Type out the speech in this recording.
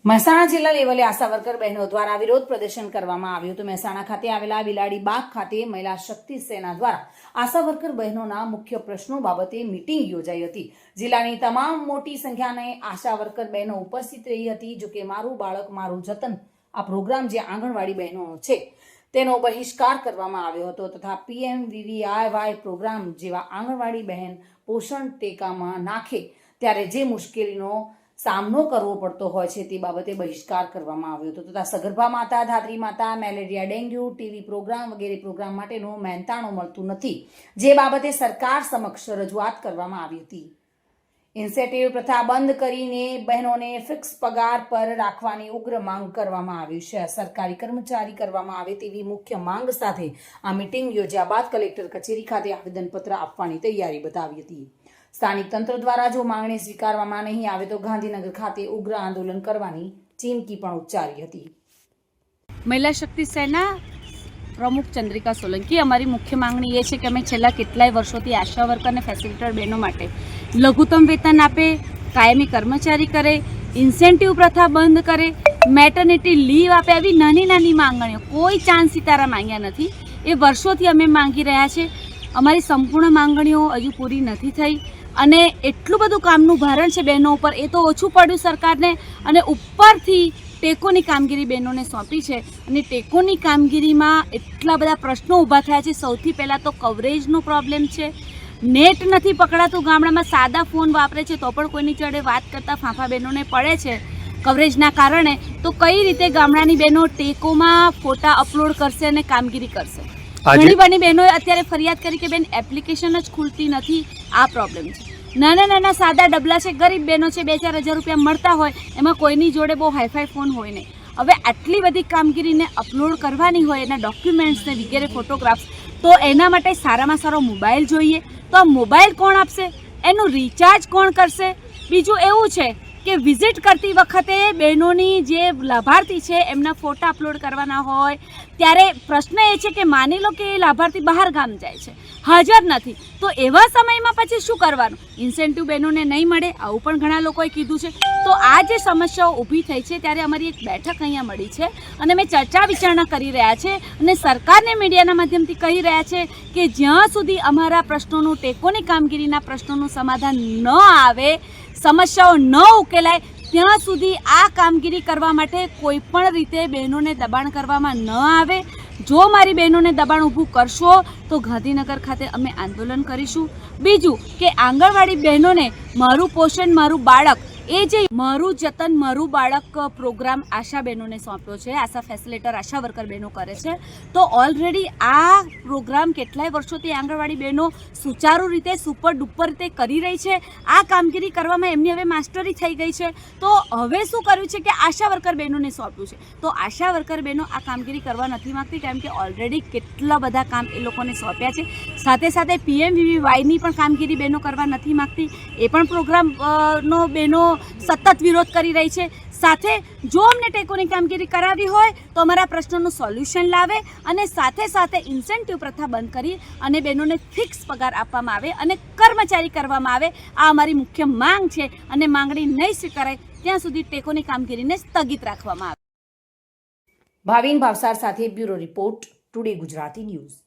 મહેસાણા જિલ્લા લેવલે આશા વર્કર બહેનો દ્વારા વિરોધ પ્રદર્શન કરવામાં આવ્યું હતું। મહેસાણા ખાતે આવેલા બિલાડી બાગ ખાતે મહિલા શક્તિ સેના દ્વારા આશા વર્કર બહેનોના મુખ્ય પ્રશ્નો બાબતે મીટિંગ યોજાઈ હતી। જિલ્લાની તમામ મોટી સંખ્યાને આશા વર્કર બહેનો ઉપસ્થિત રહી હતી। જો કે મારું બાળક મારું જતન આ પ્રોગ્રામ જે આંગણવાડી બહેનો છે તેનો બહિષ્કાર કરવામાં આવ્યો હતો તથા PMVVIY પ્રોગ્રામ જેવા આંગણવાડી બહેન પોષણ ટેકામાં નાખે ત્યારે જે મુશ્કેલીનો સામનો કરવો પડતો હોય છે તે બાબતે બહિષ્કાર કરવામાં આવ્યો હતો તથા સગર્ભા માતા, ધાત્રી માતા, મેલેરિયા, ડેન્ગ્યુ, ટીવી પ્રોગ્રામ વગેરે પ્રોગ્રામ માટેનું મહેનતાણું મળતું નથી, જે બાબતે સરકાર સમક્ષ રજૂઆત કરવામાં આવી હતી। ઇન્સેન્ટિવ પ્રથા બંધ કરીને બહેનોને ફિક્સ પગાર પર રાખવાની ઉગ્ર માંગ કરવામાં આવી છે। સરકારી કર્મચારી કરવામાં આવે તેવી મુખ્ય માંગ સાથે આ મીટિંગ યોજ્યા બાદ કલેક્ટર કચેરી ખાતે આવેદનપત્ર આપવાની તૈયારી બતાવી હતી। સ્થાનિક તંત્ર દ્વારા જો માંગણી સ્વીકારવામાં નહીં આવે તો ગાંધીનગર ખાતે ઉગ્ર આંદોલન કરવાની ચીમકી પણ ઉચ્ચારી હતી। મહિલા શક્તિ સેના પ્રમુખ ચંદ્રિકા સોલંકી, અમારી મુખ્ય માંગણી એ છે કે અમે છેલ્લા કેટલાય વર્ષોથી આશા વર્કર અને ફેસિલિટેટર બહેનો માટે લઘુત્તમ વેતન આપે, કાયમી કર્મચારી કરે, ઇન્સેન્ટિવ પ્રથા બંધ કરે, મેટર્નિટી લીવ આપે, આવી નાની નાની માંગણીઓ, કોઈ ચાંદ સિતારા માંગ્યા નથી। એ વર્ષોથી અમે માંગી રહ્યા છે। અમારી સંપૂર્ણ માંગણીઓ હજુ પૂરી નથી થઈ અને એટલું બધું કામનું ભારણ છે બહેનો ઉપર, એ તો ઓછું પડ્યું સરકારને અને ઉપરથી ટેકોની કામગીરી બહેનોને સોંપી છે અને ટેકોની કામગીરીમાં એટલા બધા પ્રશ્નો ઊભા થયા છે। સૌથી પહેલાં તો કવરેજનો પ્રોબ્લેમ છે, નેટ નથી પકડાતું, ગામડામાં સાદા ફોન વાપરે છે તો પણ કોઈની જોડે વાત કરતાં ફાંફા બહેનોને પડે છે કવરેજના કારણે। તો કઈ રીતે ગામડાની બહેનો ટેકોમાં ફોટા અપલોડ કરશે અને કામગીરી કરશે? ઘણી બધી બહેનોએ અત્યારે ફરિયાદ કરી કે બેન એપ્લિકેશન જ ખુલતી નથી, આ પ્રોબ્લેમ છે। નાના નાના સાદા ડબલા છે, ગરીબ બહેનો છે, 2-4 હજાર રૂપિયા મળતા હોય, એમાં કોઈની જોડે બહુ હાઈફાઈ ફોન હોય નહીં। હવે આટલી બધી કામગીરીને અપલોડ કરવાની હોય, એના ડોક્યુમેન્ટ્સને વગેરે ફોટોગ્રાફ્સ, તો એના માટે સારામાં સારો મોબાઈલ જોઈએ। તો આ મોબાઈલ કોણ આપશે? એનું રિચાર્જ કોણ કરશે? બીજું એવું છે કે વિઝિટ કરતી વખતે બહેનોની જે લાભાર્થી છે એમના ફોટા અપલોડ કરવાના હોય ત્યારે પ્રશ્ન એ છે કે માની લો કે એ લાભાર્થી બહાર ગામ જાય છે, હાજર નથી, તો એવા સમયમાં પછી શું કરવાનું? ઇન્સેન્ટિવ બહેનોને નહીં મળે, આવું પણ ઘણા લોકોએ કીધું છે। તો આ જે સમસ્યાઓ ઊભી થઈ છે ત્યારે અમારી એક બેઠક અહીંયા મળી છે અને અમે ચર્ચા વિચારણા કરી રહ્યા છે અને સરકારને મીડિયાના માધ્યમથી કહી રહ્યા છે કે જ્યાં સુધી અમારા પ્રશ્નોનું, ટેકોની કામગીરીના પ્રશ્નોનું સમાધાન ન આવે, સમસ્યાઓ ન ઉકેલાય, ત્યાં સુધી આ કામગીરી કરવા માટે કોઈ પણ રીતે બહેનોને દબાણ કરવામાં ન આવે। જો મારી બહેનોને દબાણ ઊભું કરશો તો ગાંધીનગર ખાતે અમે આંદોલન કરીશું। બીજું કે આંગણવાડી બહેનોને મારું પોષણ મારું બાળક, એ જે મારું જતન મારું બાળક પ્રોગ્રામ આશા બહેનોને સોંપ્યો છે, આશા ફેસિલિટેટર આશા વર્કર બહેનો કરે છે, તો ઓલરેડી આ પ્રોગ્રામ કેટલાય વર્ષોથી આંગણવાડી બહેનો સુચારુ રીતે સુપર ડુપર રીતે કરી રહી છે। આ કામગીરી કરવામાં એમની હવે માસ્ટરી થઈ ગઈ છે। તો હવે શું કર્યું છે કે આશા વર્કર બહેનોને સોંપ્યું છે, તો આશા વર્કર બહેનો આ કામગીરી કરવા નથી માગતી કેમ કે ઓલરેડી કેટલા બધા કામ એ લોકોને સોંપ્યા છે। સાથે સાથે PMVVYની પણ કામગીરી બહેનો કરવા નથી માગતી, એ પણ પ્રોગ્રામનો બહેનો સતત વિરોધ કરી રહી છે। સાથે જો અમને ટેકોની કામગીરી કરાવી હોય તો અમારા પ્રશ્નોનું સોલ્યુશન લાવે અને સાથે સાથે ઇન્સેન્ટિવ પ્રથા બંધ કરી અને બહેનોને ફિક્સ પગાર આપવામાં આવે અને કર્મચારી કરવામાં આવે। આ અમારી મુખ્ય માંગ છે અને માંગણી નહીં સ્વીકારાય ત્યાં સુધી ટેકોની કામગીરીને સ્થગિત રાખવામાં આવે। ભાવિન ભાવસાર સાથે bureau report, today Gujarati news.